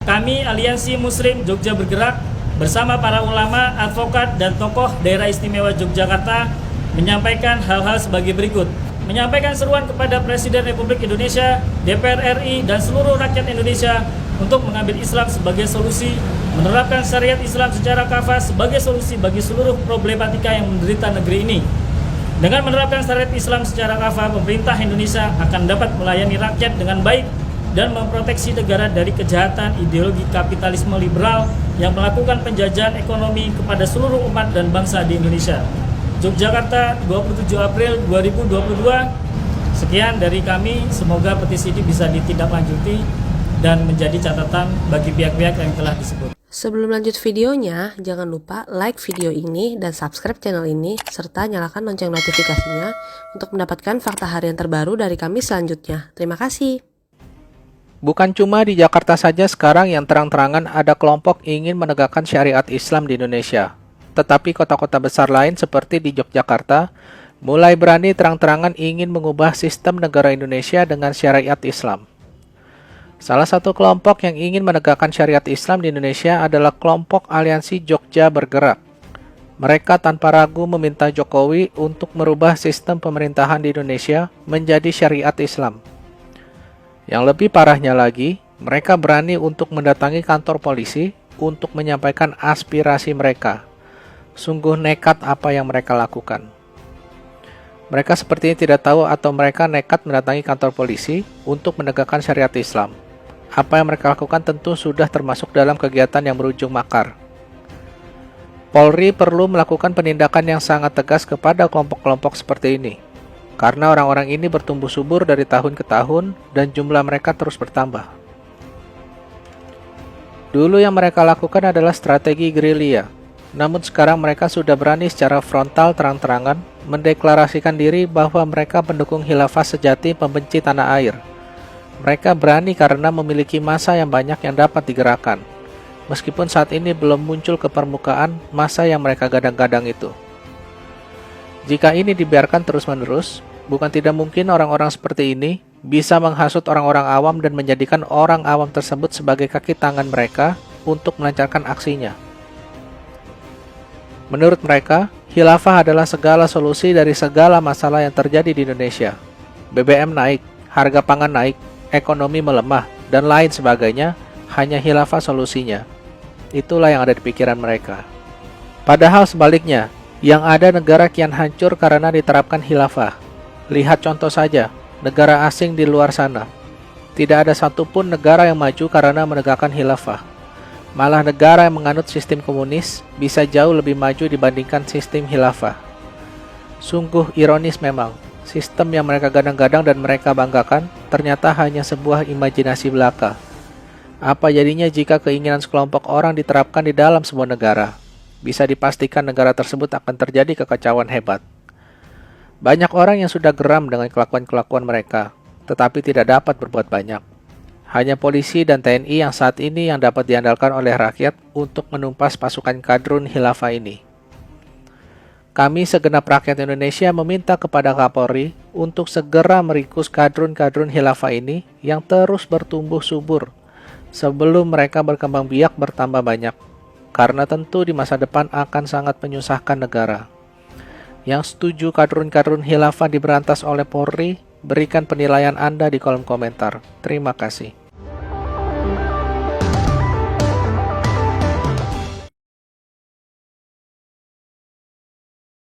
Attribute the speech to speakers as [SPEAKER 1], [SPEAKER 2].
[SPEAKER 1] Kami Aliansi Muslim Jogja Bergerak bersama para ulama, advokat, dan tokoh daerah istimewa Yogyakarta menyampaikan hal-hal sebagai berikut. Menyampaikan seruan kepada Presiden Republik Indonesia, DPR RI, dan seluruh rakyat Indonesia untuk mengambil Islam sebagai solusi, menerapkan syariat Islam secara kafah sebagai solusi bagi seluruh problematika yang menderita negeri ini. Dengan menerapkan syariat Islam secara kafah, pemerintah Indonesia akan dapat melayani rakyat dengan baik dan memproteksi negara dari kejahatan ideologi kapitalisme liberal yang melakukan penjajahan ekonomi kepada seluruh umat dan bangsa di Indonesia. Yogyakarta, 27 April 2022. Sekian dari kami, semoga petisi ini bisa ditindaklanjuti dan menjadi catatan bagi pihak-pihak yang telah disebut.
[SPEAKER 2] Sebelum lanjut videonya, jangan lupa like video ini dan subscribe channel ini, serta nyalakan lonceng notifikasinya untuk mendapatkan fakta harian terbaru dari kami selanjutnya. Terima kasih.
[SPEAKER 3] Bukan cuma di Jakarta saja sekarang yang terang-terangan ada kelompok ingin menegakkan syariat Islam di Indonesia. Tetapi kota-kota besar lain seperti di Yogyakarta mulai berani terang-terangan ingin mengubah sistem negara Indonesia dengan syariat Islam. Salah satu kelompok yang ingin menegakkan syariat Islam di Indonesia adalah kelompok Aliansi Jogja Bergerak. Mereka tanpa ragu meminta Jokowi untuk merubah sistem pemerintahan di Indonesia menjadi syariat Islam. Yang lebih parahnya lagi, mereka berani untuk mendatangi kantor polisi untuk menyampaikan aspirasi mereka. Sungguh nekat apa yang mereka lakukan. Mereka sepertinya tidak tahu atau mereka nekat mendatangi kantor polisi untuk menegakkan syariat Islam. Apa yang mereka lakukan tentu sudah termasuk dalam kegiatan yang berujung makar. Polri perlu melakukan penindakan yang sangat tegas kepada kelompok-kelompok seperti ini. Karena orang-orang ini bertumbuh subur dari tahun ke tahun dan jumlah mereka terus bertambah. Dulu yang mereka lakukan adalah strategi gerilya. Namun sekarang mereka sudah berani secara frontal terang-terangan mendeklarasikan diri bahwa mereka pendukung khilafah sejati pembenci tanah air. Mereka berani karena memiliki massa yang banyak yang dapat digerakkan. Meskipun saat ini belum muncul ke permukaan massa yang mereka gadang-gadang itu. Jika ini dibiarkan terus-menerus, bukan tidak mungkin orang-orang seperti ini bisa menghasut orang-orang awam dan menjadikan orang awam tersebut sebagai kaki tangan mereka untuk melancarkan aksinya. Menurut mereka, khilafah adalah segala solusi dari segala masalah yang terjadi di Indonesia. BBM naik, harga pangan naik, ekonomi melemah, dan lain sebagainya, hanya khilafah solusinya. Itulah yang ada di pikiran mereka. Padahal sebaliknya, yang ada negara kian hancur karena diterapkan khilafah. Lihat contoh saja, negara asing di luar sana. Tidak ada satupun negara yang maju karena menegakkan khilafah. Malah negara yang menganut sistem komunis bisa jauh lebih maju dibandingkan sistem khilafah. Sungguh ironis memang, sistem yang mereka gadang-gadang dan mereka banggakan ternyata hanya sebuah imajinasi belaka. Apa jadinya jika keinginan sekelompok orang diterapkan di dalam sebuah negara? Bisa dipastikan negara tersebut akan terjadi kekacauan hebat. Banyak orang yang sudah geram dengan kelakuan-kelakuan mereka, tetapi tidak dapat berbuat banyak. Hanya polisi dan TNI yang saat ini yang dapat diandalkan oleh rakyat untuk menumpas pasukan kadrun khilafah ini. Kami segenap rakyat Indonesia meminta kepada Kapolri untuk segera meringkus kadrun-kadrun khilafah ini yang terus bertumbuh subur sebelum mereka berkembang biak bertambah banyak. Karena tentu di masa depan akan sangat menyusahkan negara. Yang setuju kadrun-kadrun khilafah diberantas oleh Polri, berikan penilaian Anda di kolom komentar. Terima kasih.